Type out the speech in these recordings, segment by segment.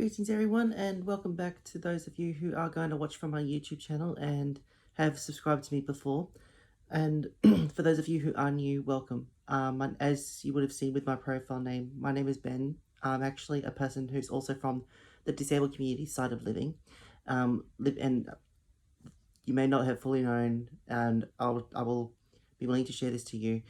Greetings everyone, and welcome back to those of you who are going to watch from my YouTube channel and have subscribed to me before. And for those of you who are new, welcome. As you would have seen with my profile name, my name is Ben. I'm actually a person who's also from the disabled community side of living. And you may not have fully known, and I will be willing to share this to you.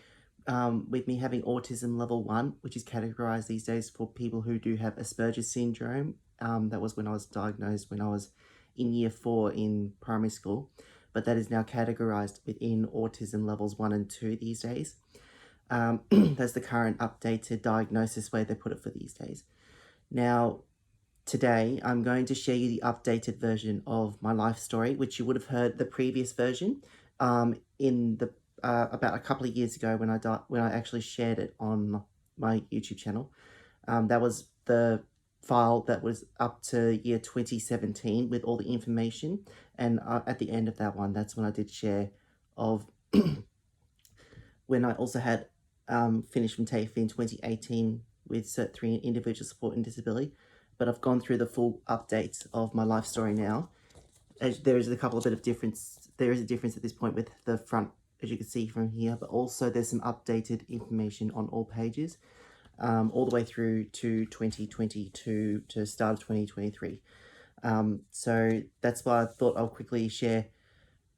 With me having autism level 1, which is categorized these days for people who do have Asperger's syndrome. That was when I was diagnosed when I was in year 4 in primary school, but that is now categorized within autism levels 1 and 2 these days. That's the current updated diagnosis way they put it for these days. Now, today I'm going to share you the updated version of my life story, which you would have heard the previous version in the about a couple of years ago when I actually shared it on my YouTube channel. That was the file that was up to year 2017 with all the information, and at the end of that one, that's when I did share of when I also had finished from TAFE in 2018 with Cert 3 in Individual Support and Disability, but I've gone through the full updates of my life story now. There is a couple of bit of difference. There is a difference at this point with the front, as you can see from here, but also there's some updated information on all pages, all the way through to 2022 to start of 2023. So that's why I thought I'll quickly share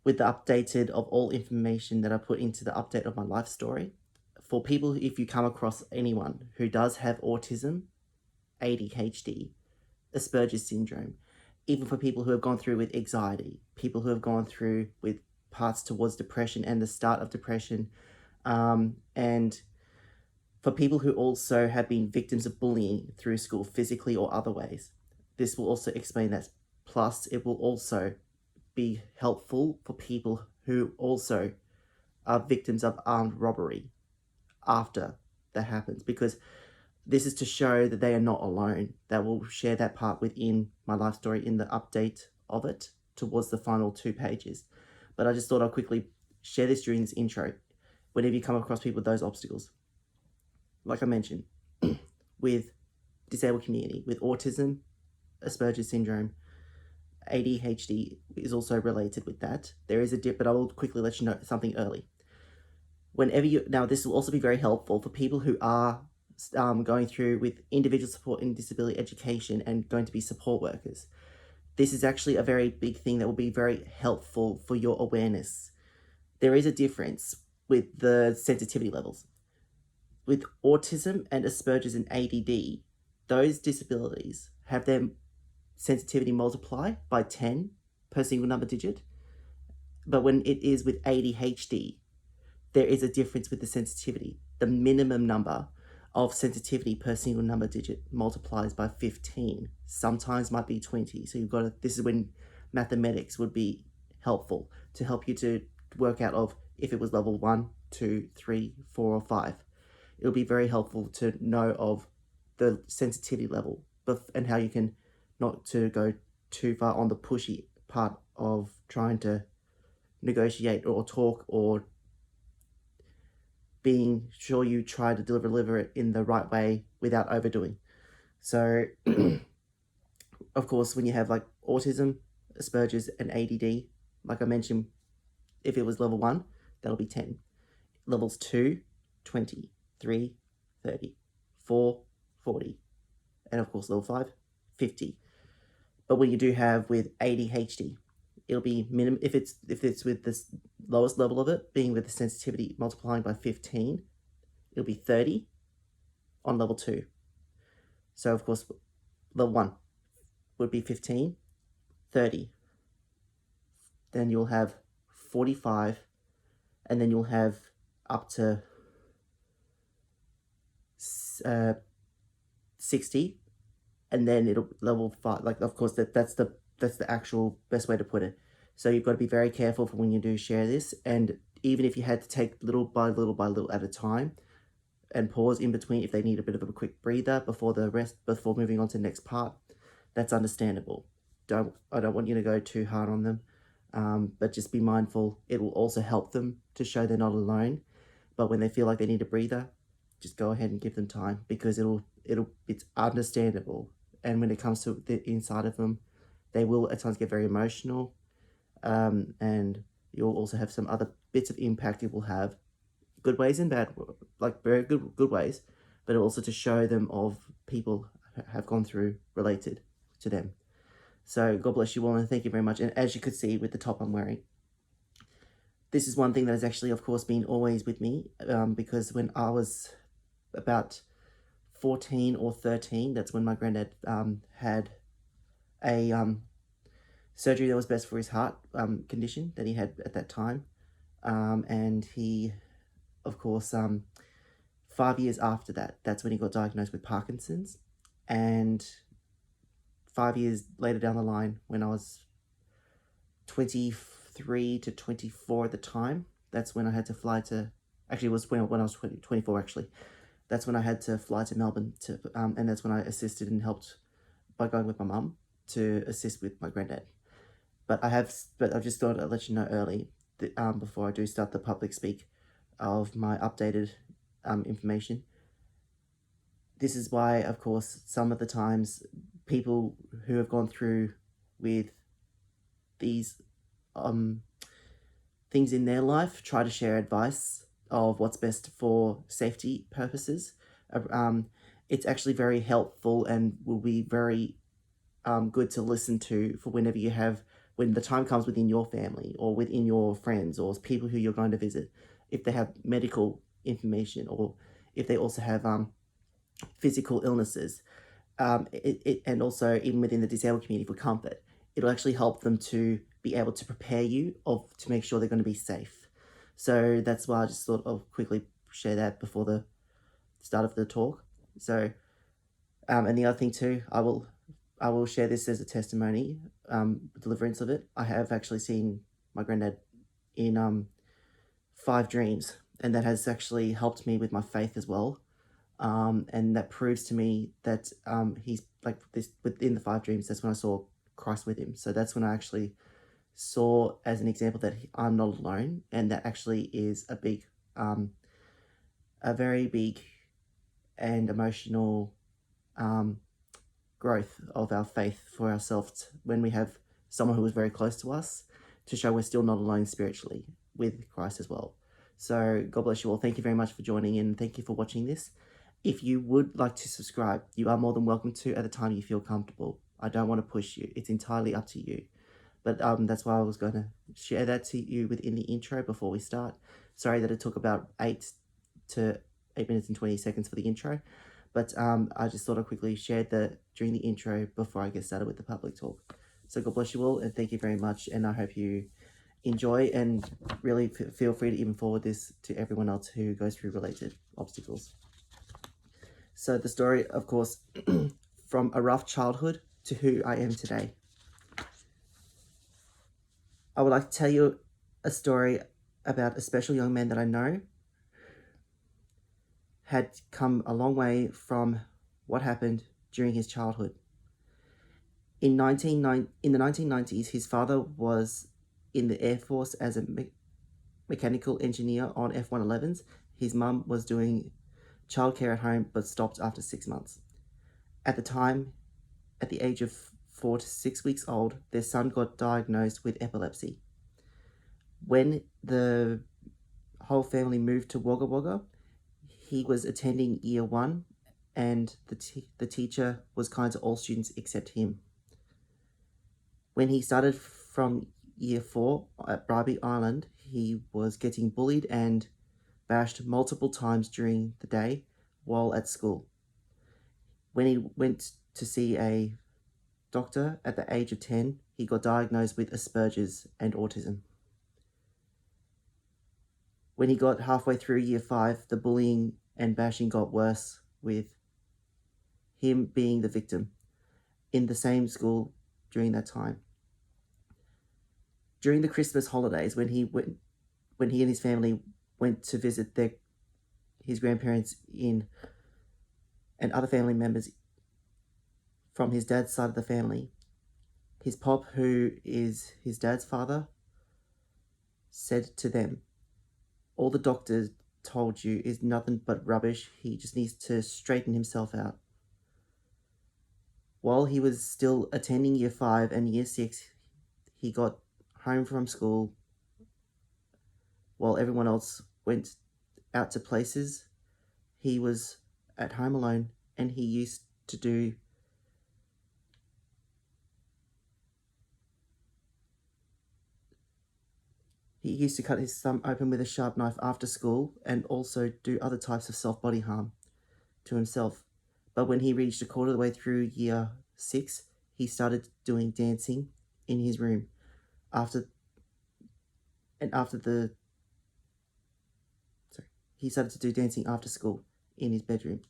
with the updated of all information that I put into the update of my life story. For people, if you come across anyone who does have autism, ADHD, Asperger's syndrome, even for people who have gone through with anxiety, people who have gone through with parts towards depression and the start of depression, and for people who also have been victims of bullying through school, physically or other ways. This will also explain that. Plus, it will also be helpful for people who also are victims of armed robbery after that happens, because this is to show that they are not alone. That will share that part within my life story in the update of it towards the final 2 pages. But I just thought I'd quickly share this during this intro. Whenever you come across people with those obstacles, like I mentioned, with disabled community, with autism, Asperger's syndrome, ADHD is also related with that. There is a dip, but I will quickly let you know something early. Now this will also be very helpful for people who are going through with individual support and disability education and going to be support workers. This is actually a very big thing that will be very helpful for your awareness. There is a difference with the sensitivity levels. With autism and Asperger's and ADD, those disabilities have their sensitivity multiply by 10 per single number digit. But when it is with ADHD, there is a difference with the sensitivity. The minimum number of sensitivity per single number digit multiplies by 15, sometimes might be 20. So this is when mathematics would be helpful to help you to work out of if it was level 1, 2, 3, 4, or 5. It'll be very helpful to know of the sensitivity level and how you can not to go too far on the pushy part of trying to negotiate or talk, or being sure you try to deliver it in the right way without overdoing. So, of course, when you have like autism, Asperger's, and ADD, like I mentioned, if it was level 1, that'll be 10. Levels 2, 20, 3, 30, 4, 40, and of course level 5, 50. But when you do have with ADHD, it'll be minimum, if it's with this lowest level of it, being with the sensitivity multiplying by 15, it'll be 30 on level 2. So of course, level 1 would be 15, 30. Then you'll have 45, and then you'll have up to 60, and then it'll level 5. Like, of course, that's the actual best way to put it. So you've got to be very careful for when you do share this, and even if you had to take little by little at a time and pause in between if they need a bit of a quick breather before moving on to the next part, that's understandable. I don't want you to go too hard on them, but just be mindful. It will also help them to show they're not alone. But when they feel like they need a breather, just go ahead and give them time, because it's understandable and when it comes to the inside of them, they will at times get very emotional, and you'll also have some other bits of impact it will have, good ways and bad, like very good ways, but also to show them of people have gone through related to them. So God bless you all, and thank you very much. And as you could see with the top I'm wearing, this is one thing that has actually, of course, been always with me, because when I was about 14 or 13, that's when my granddad had a surgery that was best for his heart condition that he had at that time. And he, of course, 5 years after that, that's when he got diagnosed with Parkinson's. And 5 years later down the line, when I was 23 to 24 at the time, that's when I had to fly to, actually it was when I was 24 actually. That's when I had to fly to Melbourne to, and that's when I assisted and helped by going with my mum to assist with my granddad. But I just thought I'd let you know early that, before I do start the public speak of my updated information. This is why, of course, some of the times people who have gone through with these things in their life try to share advice of what's best for safety purposes. It's actually very helpful and will be very good to listen to for whenever you have, when the time comes within your family or within your friends or people who you're going to visit, if they have medical information or if they also have physical illnesses, and also even within the disabled community for comfort, it'll actually help them to be able to prepare you to make sure they're going to be safe. So that's why I just thought I'll quickly share that before the start of the talk. So, and the other thing too, I will share this as a testimony, deliverance of it. I have actually seen my granddad in 5 dreams, and that has actually helped me with my faith as well. And that proves to me that he's like this within the 5 dreams. That's when I saw Christ with him. So that's when I actually saw as an example that I'm not alone, and that actually is a big, a very big and emotional growth of our faith for ourselves when we have someone who is very close to us, to show we're still not alone spiritually with Christ as well. So God bless you all. Thank you very much for joining in. Thank you for watching this. If you would like to subscribe, you are more than welcome to at the time you feel comfortable. I don't want to push you. It's entirely up to you. But that's why I was going to share that to you within the intro before we start. Sorry that it took about 8 minutes and 20 seconds for the intro. But I just thought I'd quickly share that during the intro before I get started with the public talk. So God bless you all, and thank you very much. And I hope you enjoy, and really feel free to even forward this to everyone else who goes through related obstacles. So the story, of course, from a rough childhood to who I am today. I would like to tell you a story about a special young man that I know had come a long way from what happened during his childhood. In the 1990s, his father was in the Air Force as a mechanical engineer on F-111s. His mum was doing childcare at home but stopped after 6 months. At the time, at the age of 4 to 6 weeks old, their son got diagnosed with epilepsy. When the whole family moved to Wagga Wagga, he was attending year 1, and the teacher was kind to all students except him. When he started from year 4 at Bribie Island, he was getting bullied and bashed multiple times during the day while at school. When he went to see a doctor at the age of 10, he got diagnosed with Asperger's and autism. When he got halfway through year 5, the bullying and bashing got worse, with him being the victim in the same school during that time. During the Christmas holidays, when he and his family went to visit his grandparents and other family members from his dad's side of the family, his pop, who is his dad's father, said to them, "All the doctors told you is nothing but rubbish. He just needs to straighten himself out." While he was still attending Year 5 and Year 6, he got home from school while everyone else went out to places. He was at home alone, and he used to cut his thumb open with a sharp knife after school and also do other types of self-body harm to himself. But when he reached a quarter of the way through Year 6, he started doing dancing in his room. He started to do dancing after school in his bedroom.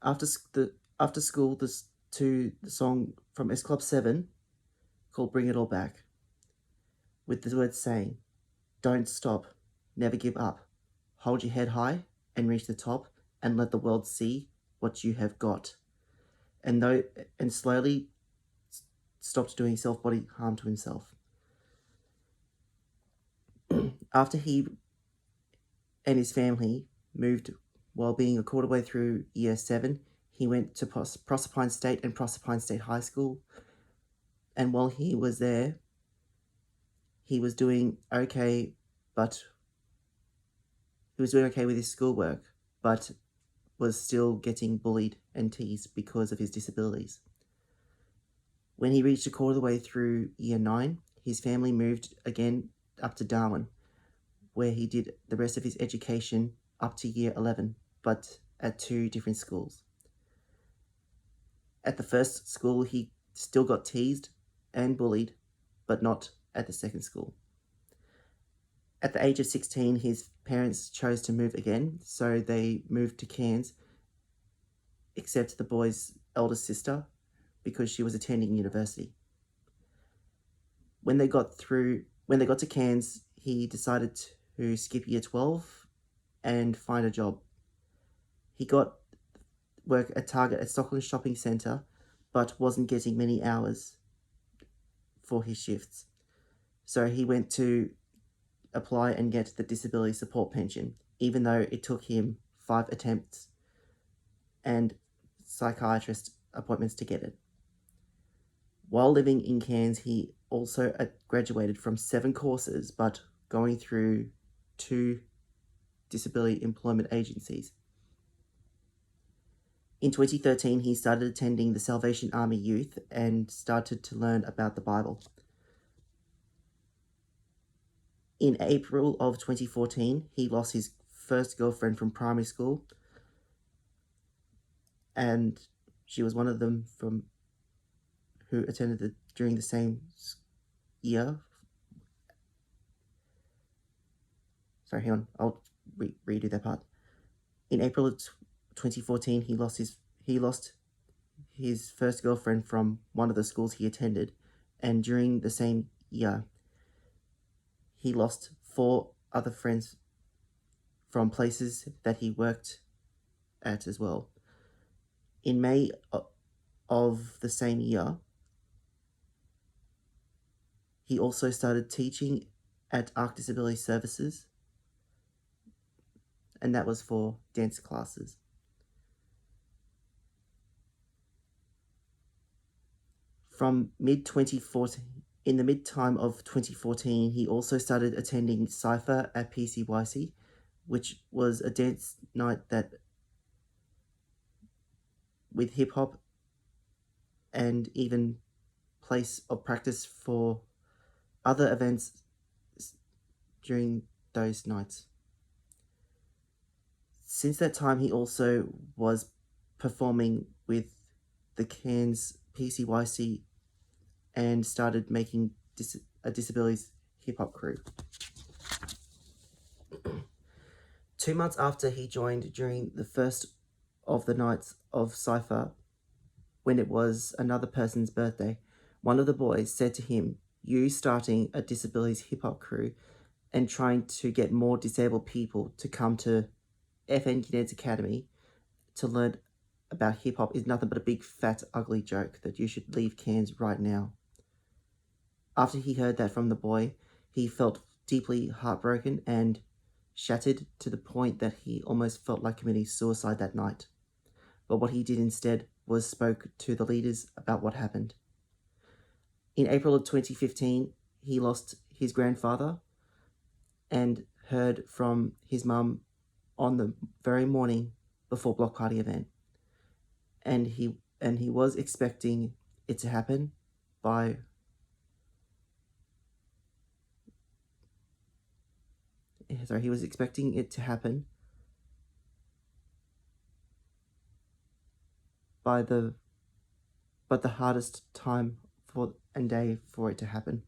After school, the song from S Club 7 called Bring It All Back, with the words saying, "Don't stop, never give up, hold your head high and reach the top and let the world see what you have got." And slowly stopped doing self-body harm to himself. After he and his family moved while being a quarter way through Year 7, he went to Proserpine State and Proserpine State High School. And while he was there, he was doing okay, with his schoolwork, but was still getting bullied and teased because of his disabilities. When he reached a quarter of the way through Year 9, his family moved again up to Darwin, where he did the rest of his education up to Year 11, but at 2 different schools. At the first school, he still got teased and bullied, but not at the second school. At the age of 16, his parents chose to move again, so they moved to Cairns, except the boy's eldest sister, because she was attending university. When they got to Cairns, he decided to skip Year 12 and find a job. He got work at Target at Stockland Shopping Centre, but wasn't getting many hours for his shifts. So he went to apply and get the disability support pension, even though it took him 5 attempts and psychiatrist appointments to get it. While living in Cairns, he also graduated from 7 courses, but going through 2 disability employment agencies. In 2013, he started attending the Salvation Army Youth and started to learn about the Bible. In April of 2014, he lost his first girlfriend from primary school, and she was one of them who attended during the same year. Sorry, hang on, I'll redo that part. In April of 2014, he lost his first girlfriend from one of the schools he attended, and during the same year, he lost 4 other friends from places that he worked at as well. In May of the same year, he also started teaching at ARC Disability Services, and that was for dance classes. From mid-2014, in the mid-time of 2014, he also started attending Cypher at PCYC, which was a dance night that with hip-hop and even place of practice for other events during those nights. Since that time, he also was performing with the Cairns PCYC and started making a disabilities hip-hop crew. 2 months after he joined during the first of the nights of Cypher, when it was another person's birthday, one of the boys said to him, "You starting a disabilities hip-hop crew and trying to get more disabled people to come to FNQ Dance Academy to learn about hip-hop is nothing but a big, fat, ugly joke that you should leave Cairns right now." After he heard that from the boy, he felt deeply heartbroken and shattered to the point that he almost felt like committing suicide that night. but what he did instead was spoke to the leaders about what happened. In April of 2015, he lost his grandfather and heard from his mum on the very morning before Block Party event. And he was expecting it to happen by he was expecting it to happen but the hardest time and day for it to happen,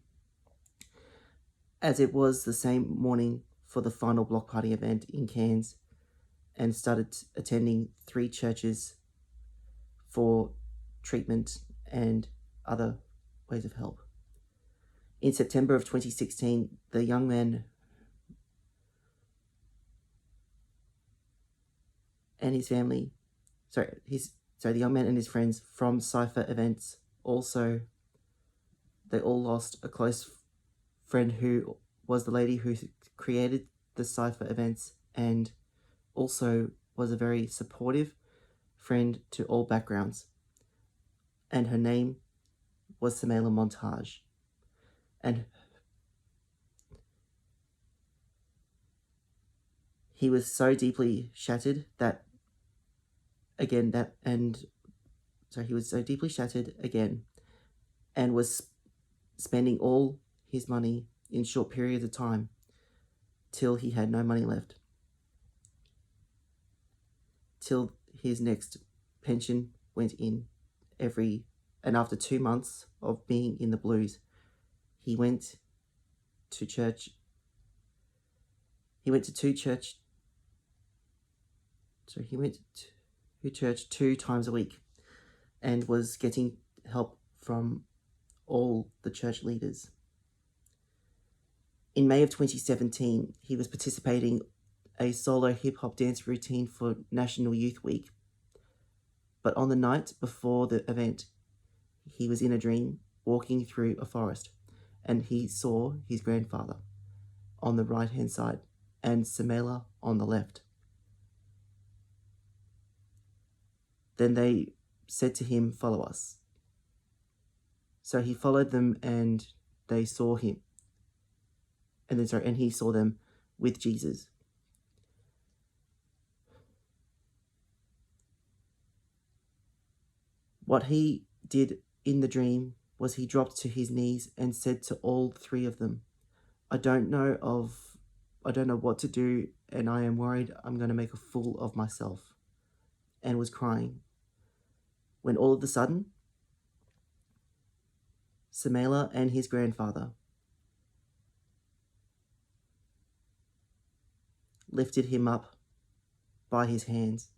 as it was the same morning for the final Block Party event in Cairns, and started attending 3 churches for treatment and other ways of help. In September of 2016, the young man and his family, the young man and his friends from Cypher events they all lost a close friend who was the lady who created the Cypher events and also was a very supportive friend to all backgrounds. And her name was Samela Montage. And he was so deeply shattered he was so deeply shattered again and was spending all his money in short periods of time till he had no money left, till his next pension went in and after 2 months of being in the blues, he went to church 2 times a week and was getting help from all the church leaders. In May of 2017, he was participating a solo hip-hop dance routine for National Youth Week. But on the night before the event, he was in a dream walking through a forest, and he saw his grandfather on the right-hand side and Samela on the left. Then they said to him, "Follow us." So he followed them and they saw him. And he saw them with Jesus. What he did in the dream was he dropped to his knees and said to all 3 of them, I don't know what to do, and I am worried I'm going to make a fool of myself," and was crying. When all of a sudden, Samela and his grandfather lifted him up by his hands.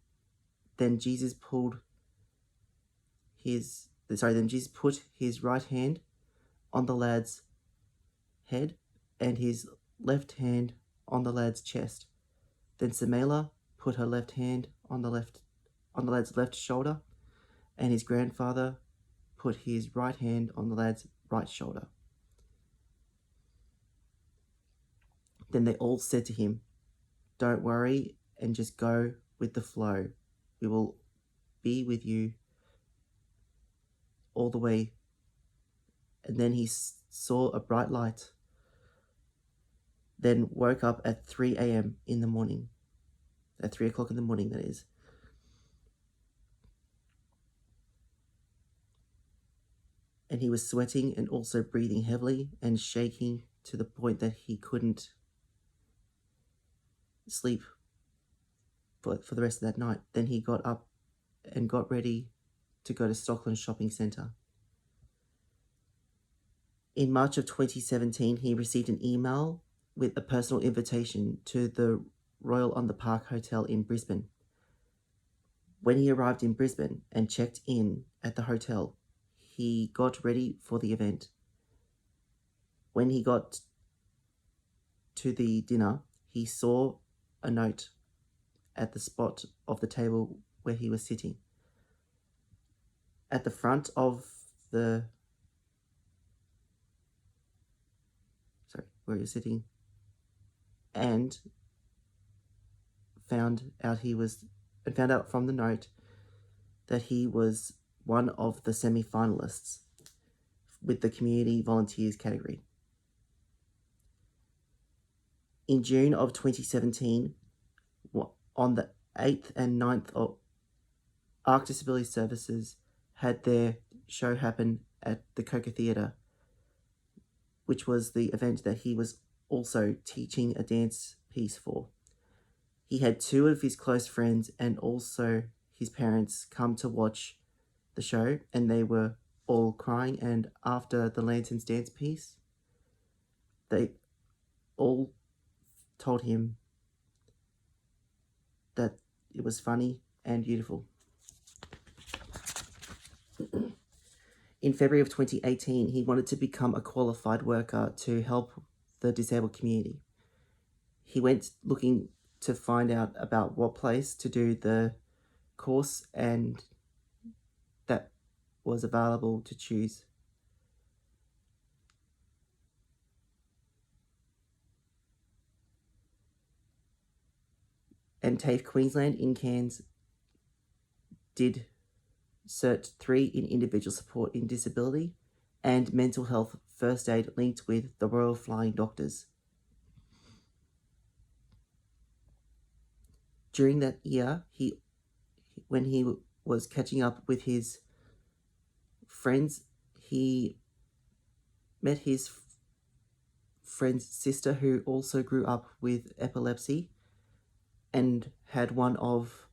Then Jesus put his right hand on the lad's head and his left hand on the lad's chest. Then Samela put her left hand on the lad's left shoulder, and his grandfather put his right hand on the lad's right shoulder. Then they all said to him, "Don't worry and just go with the flow. We will be with you all the way." And then he saw a bright light, then woke up at 3 a.m. in the morning, at 3 o'clock in the morning, that is. And he was sweating and also breathing heavily and shaking to the point that he couldn't sleep for the rest of that night. Then he got up and got ready to go to Stockland Shopping Centre. In March of 2017, he received an email with a personal invitation to the Royal on the Park Hotel in Brisbane. When he arrived in Brisbane and checked in at the hotel, he got ready for the event. When he got to the dinner, he saw a note at the spot of the table where he was sitting. At the front of where he was sitting, and found out from the note that he was one of the semi-finalists with the Community Volunteers category. In June of 2017, on the 8th and 9th of ARC Disability Services had their show happen at the Coca Theatre, which was the event that he was also teaching a dance piece for. He had two of his close friends and also his parents come to watch the show, and they were all crying. And after the Lanterns dance piece, they all told him that it was funny and beautiful. In February of 2018, he wanted to become a qualified worker to help the disabled community. He went looking to find out about what place to do the course, and that was available to choose. And TAFE Queensland in Cairns did Cert 3 in Individual Support in Disability and Mental Health First Aid linked with the Royal Flying Doctors. During that year, when he was catching up with his friends, he met his friend's sister, who also grew up with epilepsy and had one of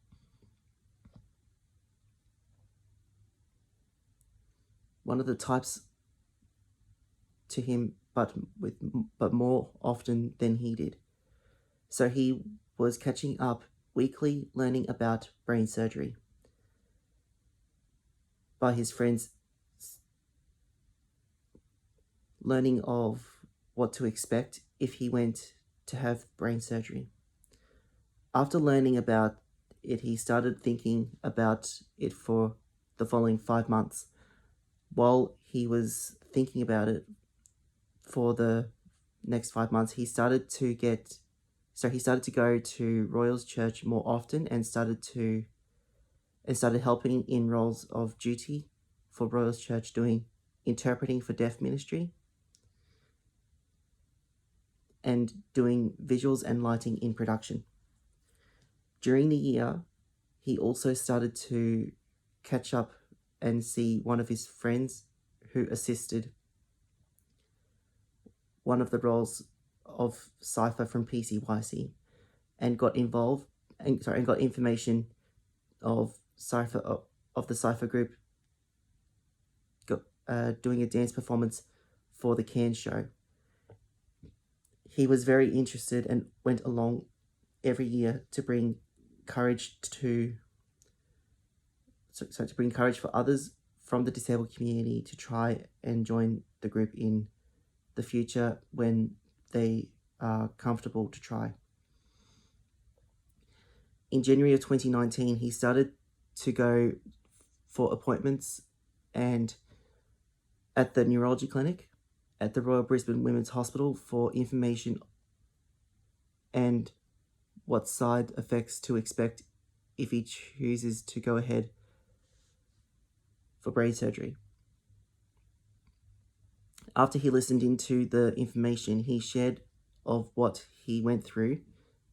the types to him, but more often than he did. So he was catching up weekly, learning about brain surgery by his friends, learning of what to expect if he went to have brain surgery. After learning about it, he started thinking about it for the following 5 months. While he was thinking about it for the next 5 months, he started to go to Royals Church more often and started helping in roles of duty for Royals Church, doing interpreting for deaf ministry and doing visuals and lighting in production. During the year, he also started to catch up and see one of his friends who assisted one of the roles of Cypher from PCYC, and got involved and got information of Cypher of the Cypher group doing a dance performance for the Cairns show. He was very interested and went along every year to bring courage for others from the disabled community to try and join the group in the future when they are comfortable to try. In January of 2019, he started to go for appointments and at the neurology clinic at the Royal Brisbane Women's Hospital for information and what side effects to expect if he chooses to go ahead for brain surgery. After he listened into the information, he shared of what he went through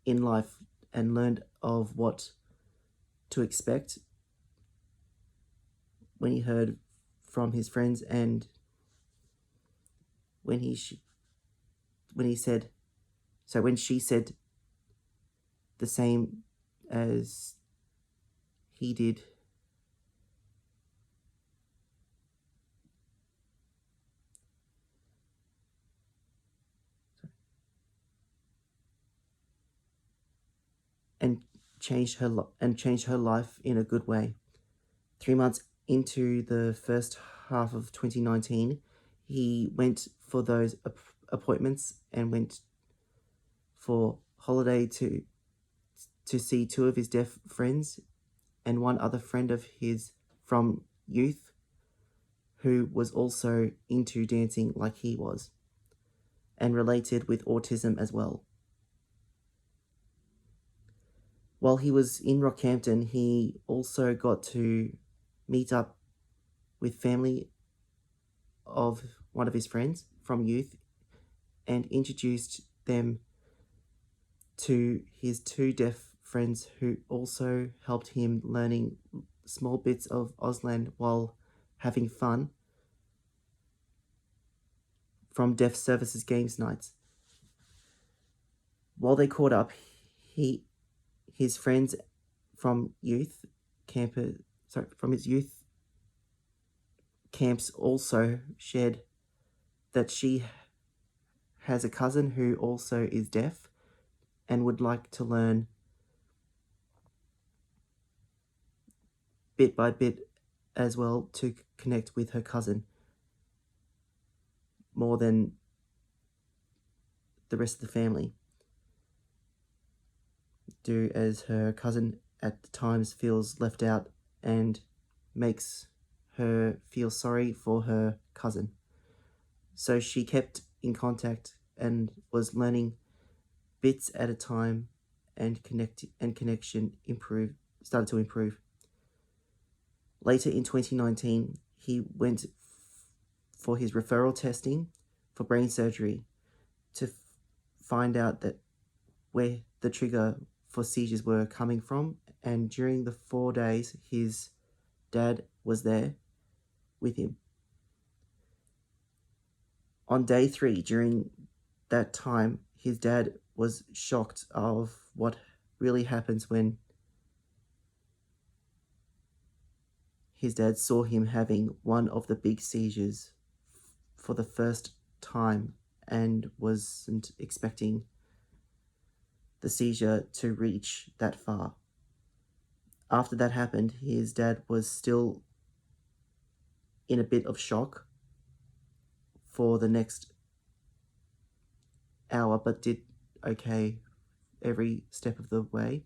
in life and learned of what to expect when he heard from his friends, and when she said the same as he did. And changed her life in a good way. 3 months into the first half of 2019, he went for those appointments and went for holiday to see two of his deaf friends and one other friend of his from youth who was also into dancing like he was and related with autism as well. While he was in Rockhampton, he also got to meet up with family of one of his friends from youth and introduced them to his two deaf friends who also helped him learning small bits of Auslan while having fun from Deaf Services Games nights. While they caught up, his friends from his youth camps also shared that she has a cousin who also is deaf and would like to learn bit by bit as well to connect with her cousin more than the rest of the family do, as her cousin at times feels left out and makes her feel sorry for her cousin. So she kept in contact and was learning bits at a time, and connection started to improve. Later in 2019, he went for his referral testing for brain surgery to find out that where the trigger for seizures were coming from, and during the 4 days his dad was there with him. On day 3, during that time, his dad was shocked of what really happens when his dad saw him having one of the big seizures for the first time and wasn't expecting the seizure to reach that far. After that happened, his dad was still in a bit of shock for the next hour, but did okay every step of the way.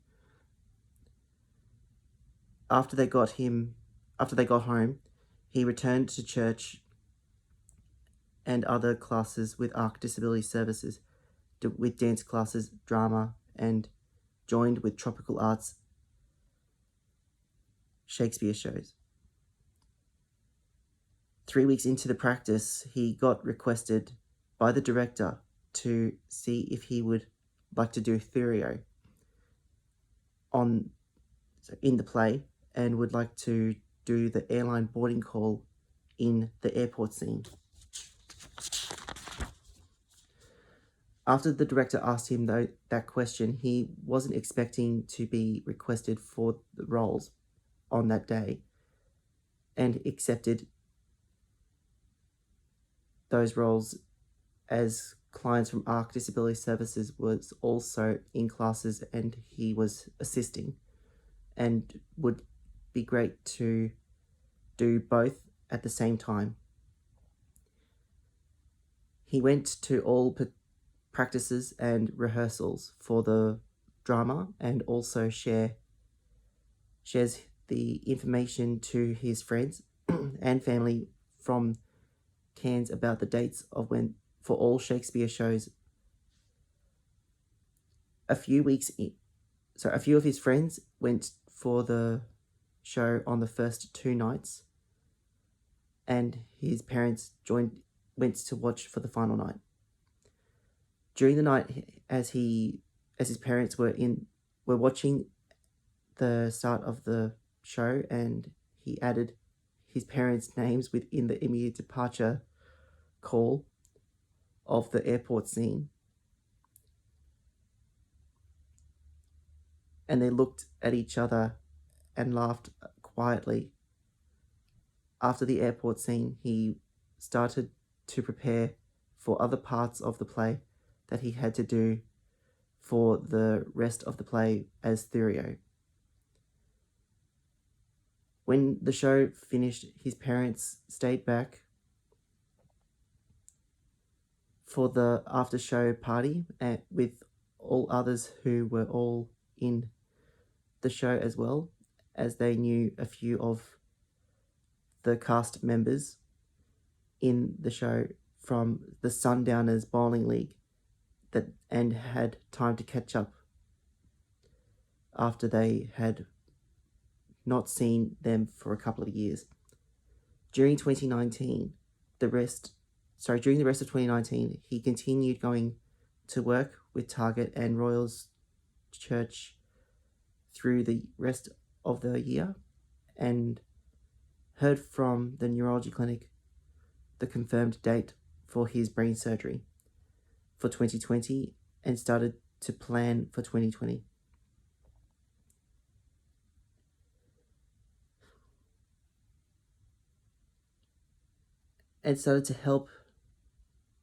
After they got home, he returned to church and other classes with ARC Disability Services, with dance classes, drama, and joined with Tropical Arts Shakespeare shows. 3 weeks into the practice, he got requested by the director to see if he would like to do Thurio in the play, and would like to do the airline boarding call in the airport scene. After the director asked him that question, he wasn't expecting to be requested for the roles on that day, and accepted those roles as clients from ARC Disability Services was also in classes and he was assisting, and would be great to do both at the same time. He went to all practices and rehearsals for the drama, and also shares the information to his friends and family from Cairns about the dates of when for all Shakespeare shows. A few of his friends went for the show on the first 2 nights, and his parents went to watch for the final night. During the night, as his parents were watching the start of the show, and he added his parents' names within the immediate departure call of the airport scene, and they looked at each other and laughed quietly. After the airport scene, he started to prepare for other parts of the play that he had to do for the rest of the play as Thurio. When the show finished, his parents stayed back for the after-show party with all others who were all in the show, as well as they knew a few of the cast members in the show from the Sundowners Bowling League, and had time to catch up after they had not seen them for a couple of years. During 2019, during the rest of 2019, he continued going to work with Target and Royals Church through the rest of the year, and heard from the neurology clinic the confirmed date for his brain surgery for 2020 and started to plan for 2020. And started to help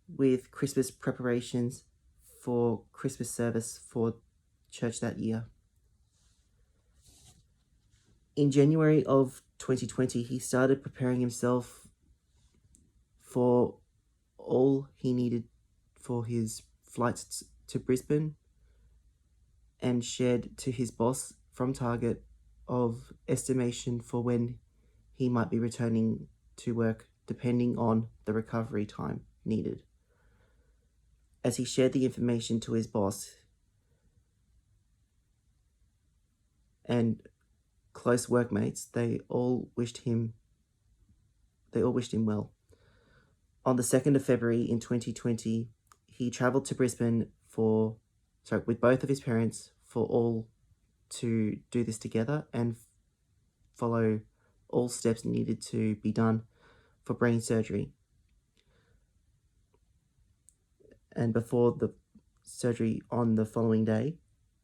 with Christmas preparations for Christmas service for church that year. In January of 2020, he started preparing himself for all he needed for his flights to Brisbane, and shared to his boss from Target of estimation for when he might be returning to work, depending on the recovery time needed. As he shared the information to his boss and close workmates, they all wished him well. On the 2nd of February in 2020, he travelled to Brisbane with both of his parents for all to do this together and follow all steps needed to be done for brain surgery. And before the surgery on the following day,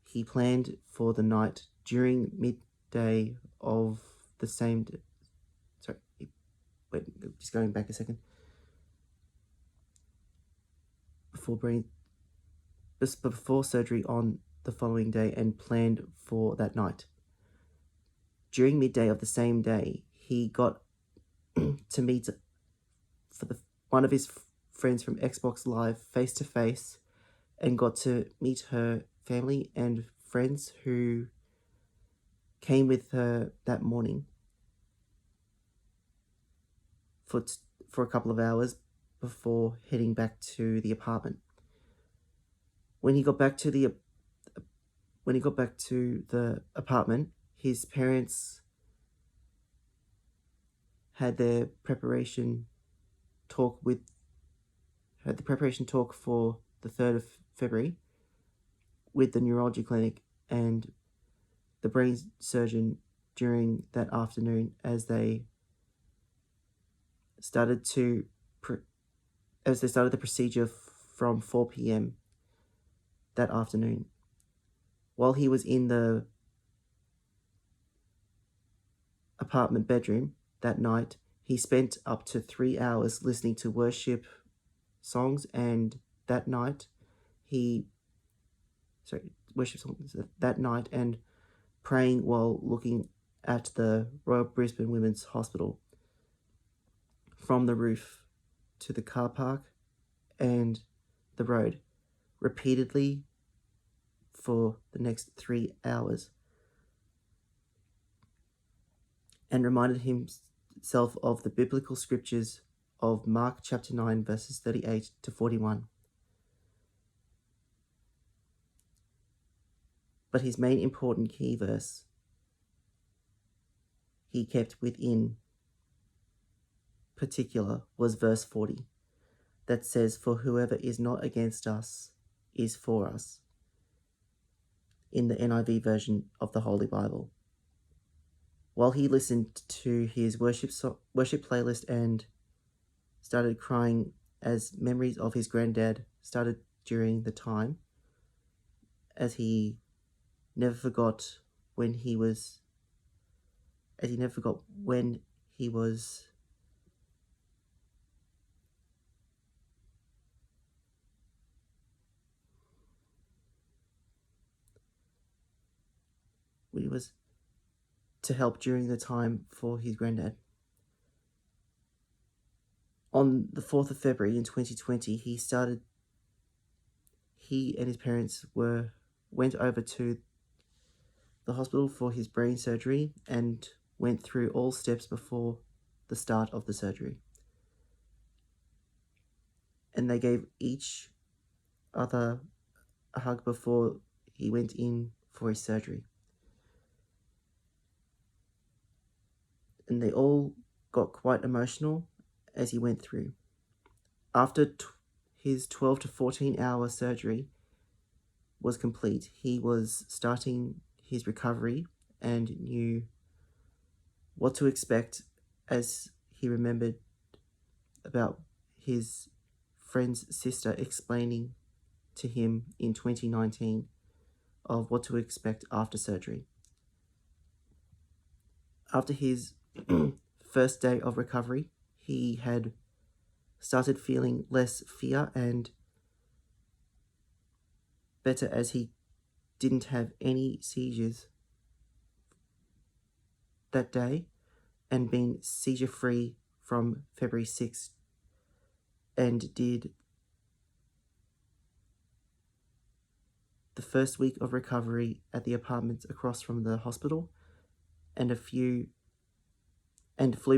he planned for the night during midday of the same day. Just going back a second. Before surgery on the following day and planned for that night. During midday of the same day, he got to meet one of his friends from Xbox Live face to face and got to meet her family and friends who came with her that morning for a couple of hours before heading back to the apartment. When he got back to the apartment, his parents had the preparation talk for the 3rd of February with the neurology clinic and the brain surgeon during that afternoon, as they started the procedure from 4 p.m. that afternoon. While he was in the apartment bedroom that night, he spent up to 3 hours listening to worship songs, and that night and praying while looking at the Royal Brisbane Women's Hospital from the roof to the car park and the road repeatedly for the next 3 hours, and reminded himself of the biblical scriptures of Mark chapter 9 verses 38 to 41. But his main important key verse he kept within particular was verse 40, that says, "For whoever is not against us is for us," in the NIV version of the Holy Bible. While he listened to his worship playlist and started crying as memories of his granddad started during the time, as he never forgot when he was to help during the time for his granddad. On the 4th of February in 2020, he and his parents went over to the hospital for his brain surgery and went through all steps before the start of the surgery. And they gave each other a hug before he went in for his surgery. and they all got quite emotional as he went through. After his 12 to 14 hour surgery was complete, he was starting his recovery and knew what to expect as he remembered about his friend's sister explaining to him in 2019 of what to expect after surgery. After his first day of recovery, he had started feeling less fear and better as he didn't have any seizures that day and been seizure free from February 6th, and did the first week of recovery at the apartments across from the hospital and flew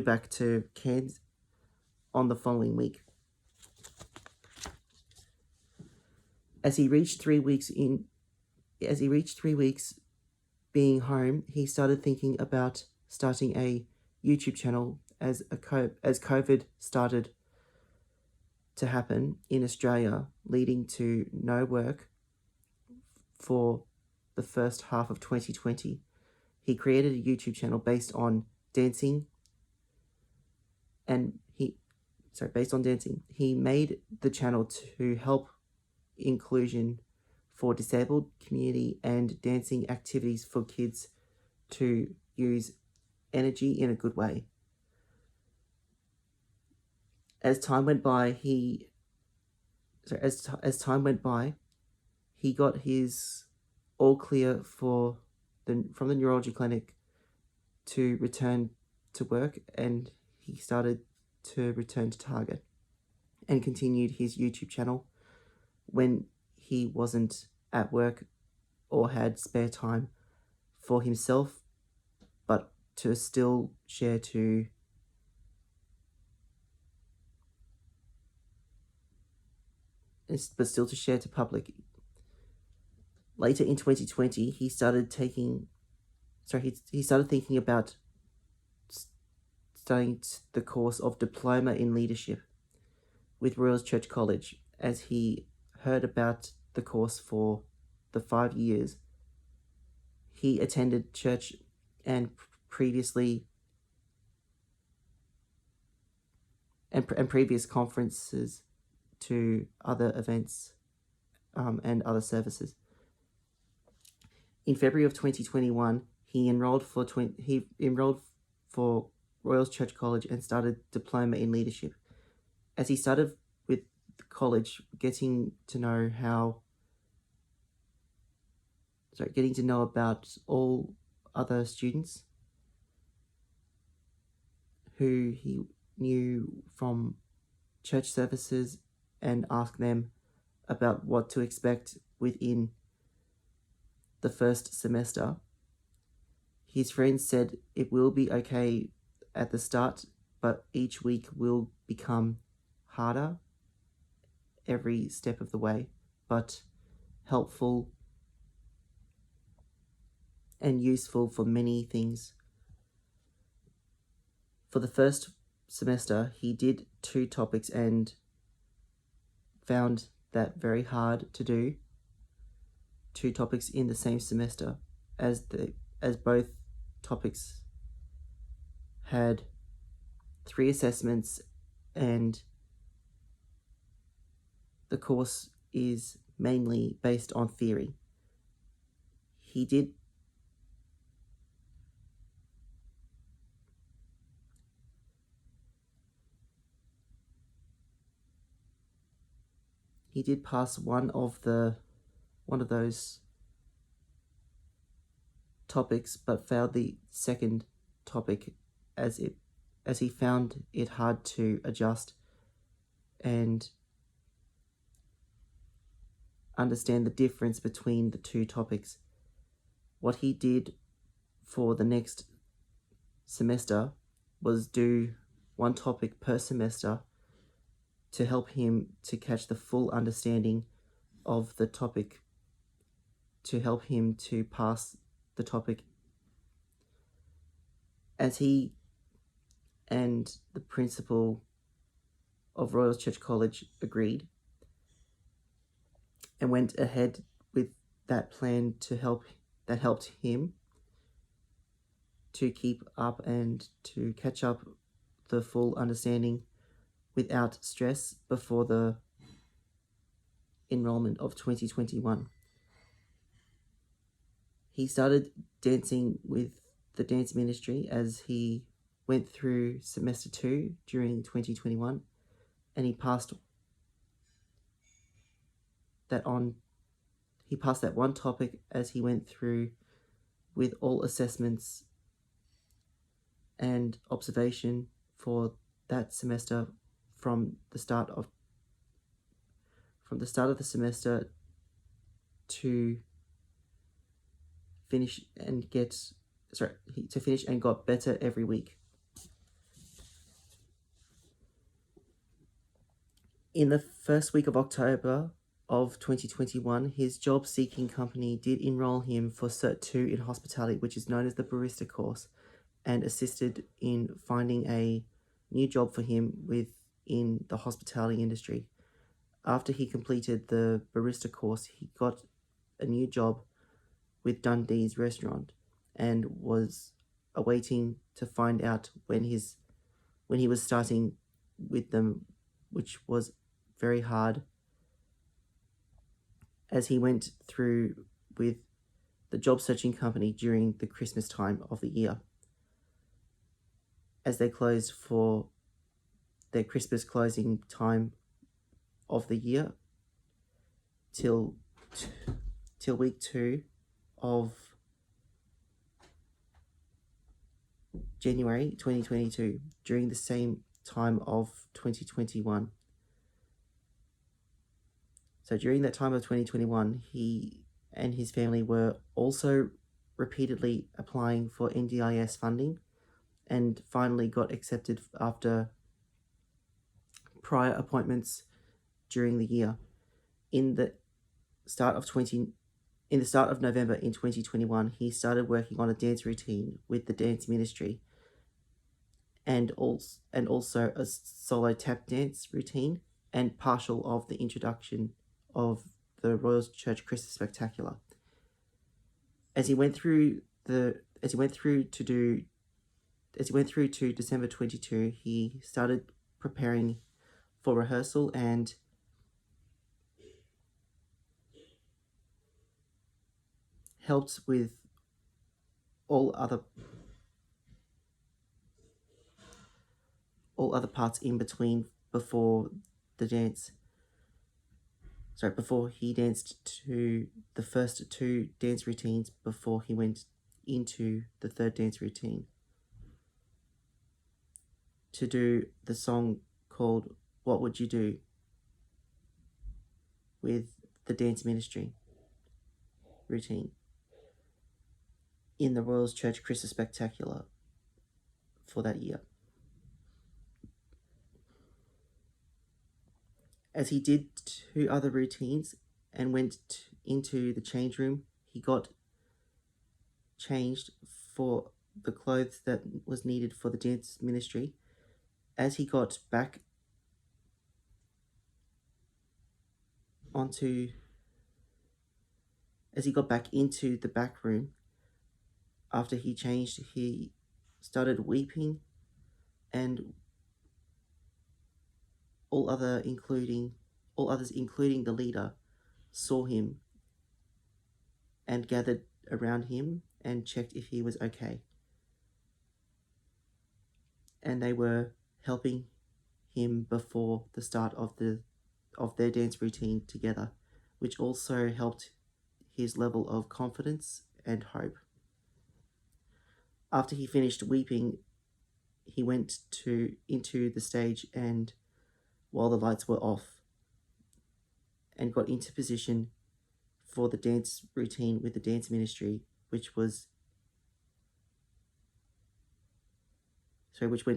back to Cairns on the following week. As he reached 3 weeks being home, he started thinking about starting a YouTube channel as COVID started to happen in Australia, leading to no work for the first half of 2020. He created a YouTube channel based on dancing, He made the channel to help inclusion for disabled community and dancing activities for kids to use energy in a good way. As time went by, he got his all clear from the neurology clinic to return to work, and he started to return to Target and continued his YouTube channel when he wasn't at work or had spare time for himself, but to still share to public. Later in 2020, he started thinking about studying the course of Diploma in Leadership with Royals Church College, as he heard about the course for the 5 years he attended church and previous conferences to other events and other services. In February of 2021, he enrolled for Royals Church College and started Diploma in Leadership. As he started with college, getting to know about all other students who he knew from church services and asked them about what to expect within the first semester. His friends said it will be okay at the start, but each week will become harder every step of the way, but helpful and useful for many things. For the first semester, he did 2 topics and found that very hard to do 2 topics in the same semester, as both topics had 3 assessments and the course is mainly based on theory. He did pass one of those topics, but failed the second topic as he found it hard to adjust and understand the difference between the 2 topics. What he did for the next semester was do 1 topic per semester to help him to catch the full understanding of the topic, to help him to pass the topic. As he and the principal of Royal Church College agreed and went ahead with that plan that helped him to keep up and to catch up the full understanding without stress before the enrollment of 2021. He started dancing with the dance ministry as he went through semester 2 during 2021, and he passed that one topic as he went through with all assessments and observation for that semester from the start of the semester to finish and got better every week. In the first week of October of 2021, his job-seeking company did enroll him for Cert 2 in hospitality, which is known as the barista course, and assisted in finding a new job for him within the hospitality industry. After he completed the barista course, he got a new job with Dundee's restaurant and was awaiting to find out when he was starting with them, which was very hard as he went through with the job searching company during the Christmas time of the year, as they closed for their Christmas closing time of the year till week 2 of January 2022, during the same time of 2021. So during that time of 2021, he and his family were also repeatedly applying for NDIS funding and finally got accepted after prior appointments during the year. In the start of November in 2021, he started working on a dance routine with the dance ministry and also a solo tap dance routine and partial of the introduction of the Royal Church Christmas Spectacular. As he went through to December 22, he started preparing for rehearsal and helped with all other parts in between before he danced to the first 2 dance routines before he went into the 3rd dance routine to do the song called What Would You Do with the dance ministry routine in the Royal Church Christmas Spectacular for that year. As he did 2 other routines and went into the change room, he got changed for the clothes that was needed for the dance ministry. As he got back into the back room, after he changed, he started weeping, and all others, including the leader, saw him and gathered around him and checked if he was okay. And they were helping him before the start of their dance routine together, which also helped his level of confidence and hope. After he finished weeping, he went into the stage and while the lights were off, and got into position for the dance routine with the dance ministry, which went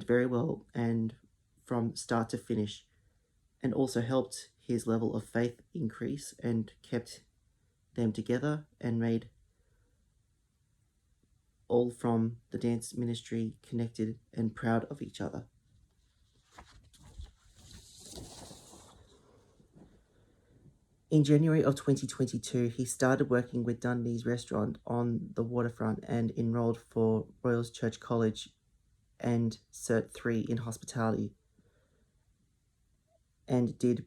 very well and from start to finish, and also helped his level of faith increase and kept them together and made all from the dance ministry, connected and proud of each other. In January of 2022, he started working with Dundee's restaurant on the waterfront and enrolled for Royals Church College and Cert 3 in hospitality, and did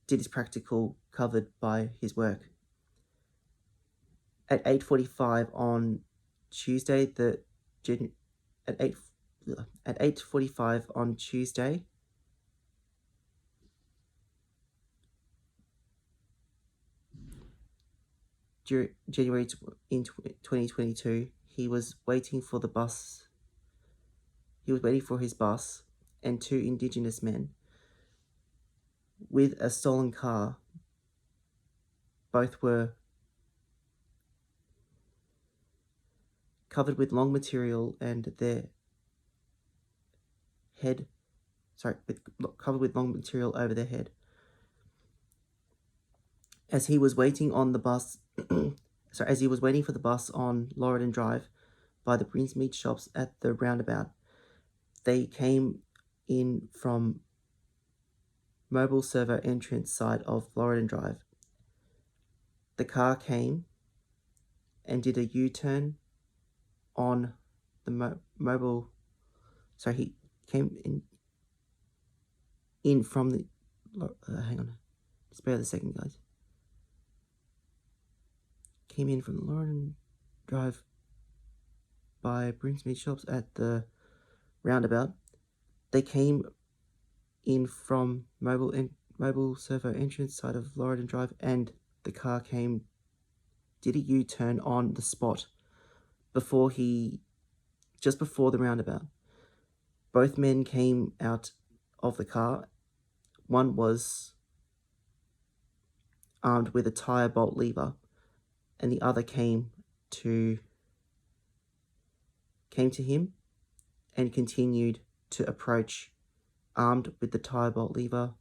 his practical covered by his work. At 8:45 on Tuesday, at 8:45 on Tuesday, January in 2022, he was waiting for his bus, and two Indigenous men with a stolen car. Both were covered with long material and covered with long material over their head. As he was waiting for the bus on Lorraton Drive by the Brinsmead shops at the roundabout, they came in from mobile servo entrance side of Lorraton Drive. The car came and did a U-turn on the he came in from the, hang on, just bear with a second, guys. Came in from Lorraton Drive by Brinsmead shops at the roundabout. They came in from mobile servo entrance side of Lorraton Drive, and the car did a U-turn on the spot just before the roundabout. Both men came out of the car. One was armed with a tire bolt lever, and the other came to him and continued to approach, armed with the tire bolt lever,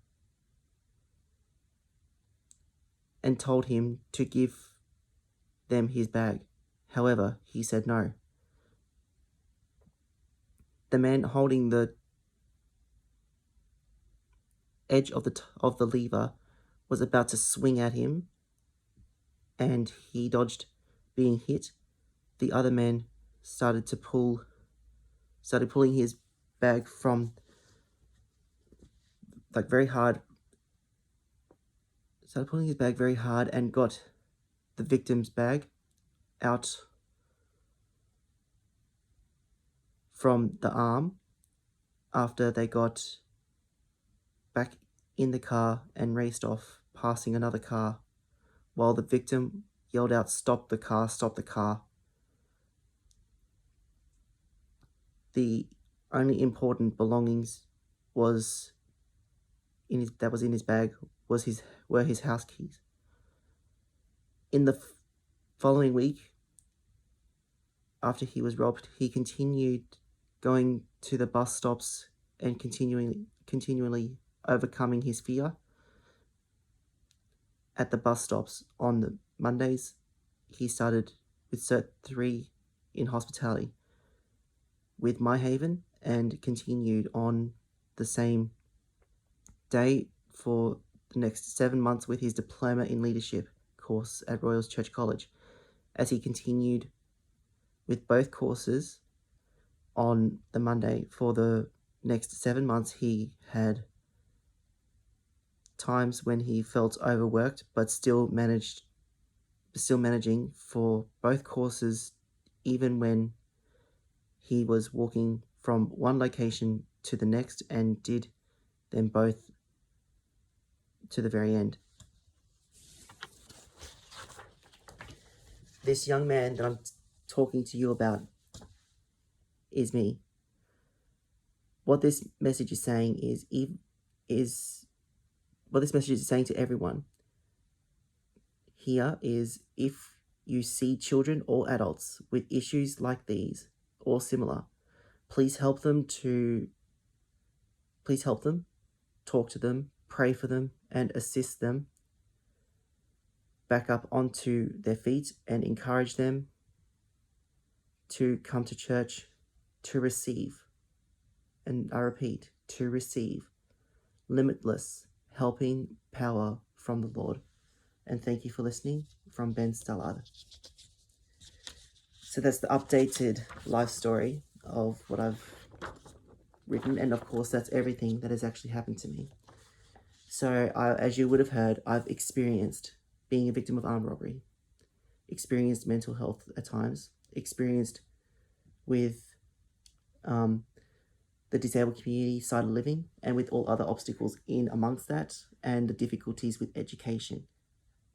and told him to give them his bag. However, he said no. The man holding the edge of the lever was about to swing at him, and he dodged being hit. The other man started pulling his bag from very hard. Started pulling his bag very hard and got the victim's bag out from the arm after they got back in the car and raced off, passing another car, while the victim yelled out, "Stop the car, stop the car." The only important belongings that was in his bag were his house keys. In the following week, after he was robbed, he continued going to the bus stops and continually overcoming his fear. At the bus stops on the Mondays, he started with Cert 3 in hospitality with MyHaven, and continued on the same day for the next 7 months with his Diploma in Leadership course at Royals Church College. As he continued with both courses on the Monday for the next 7 months, he had times when he felt overworked, but still managing for both courses, even when he was walking from one location to the next, and did them both to the very end. This young man that I'm talking to you about is me. What this message is saying what this message is saying to everyone here is, if you see children or adults with issues like these or similar, please help them, talk to them, pray for them, and assist them back up onto their feet, and encourage them to come to church to receive, and I repeat, to receive limitless helping power from the Lord. And thank you for listening from Ben Stallard. So that's the updated life story of what I've written, and of course that's everything that has actually happened to me. So as you would have heard, I've experienced being a victim of armed robbery, experienced mental health at times, experienced with the disabled community side of living, and with all other obstacles in amongst that, and the difficulties with education,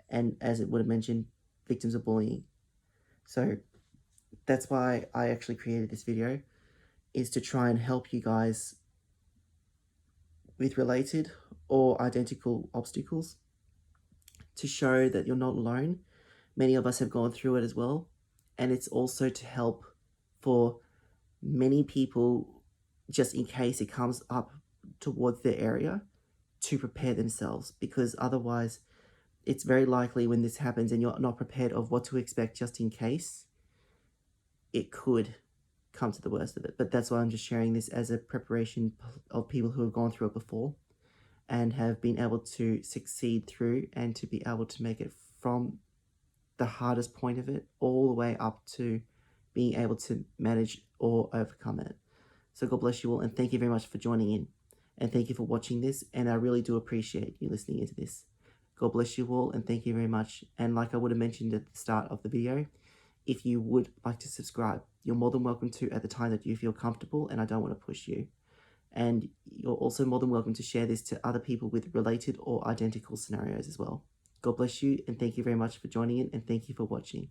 and as it would have mentioned, victims of bullying. So that's why I actually created this video, is to try and help you guys with related or identical obstacles, to show that you're not alone. Many of us have gone through it as well, and it's also to help for many people, just in case it comes up towards their area, to prepare themselves, because otherwise it's very likely when this happens and you're not prepared of what to expect, just in case, it could come to the worst of it. But that's why I'm just sharing this as a preparation of people who have gone through it before and have been able to succeed through, and to be able to make it from the hardest point of it all the way up to being able to manage or overcome it. So God bless you all, and thank you very much for joining in, and thank you for watching this, and I really do appreciate you listening into this. God bless you all, and thank you very much. And like I would have mentioned at the start of the video, if you would like to subscribe, you're more than welcome to at the time that you feel comfortable, and I don't want to push you. And you're also more than welcome to share this to other people with related or identical scenarios as well. God bless you, and thank you very much for joining in, and thank you for watching.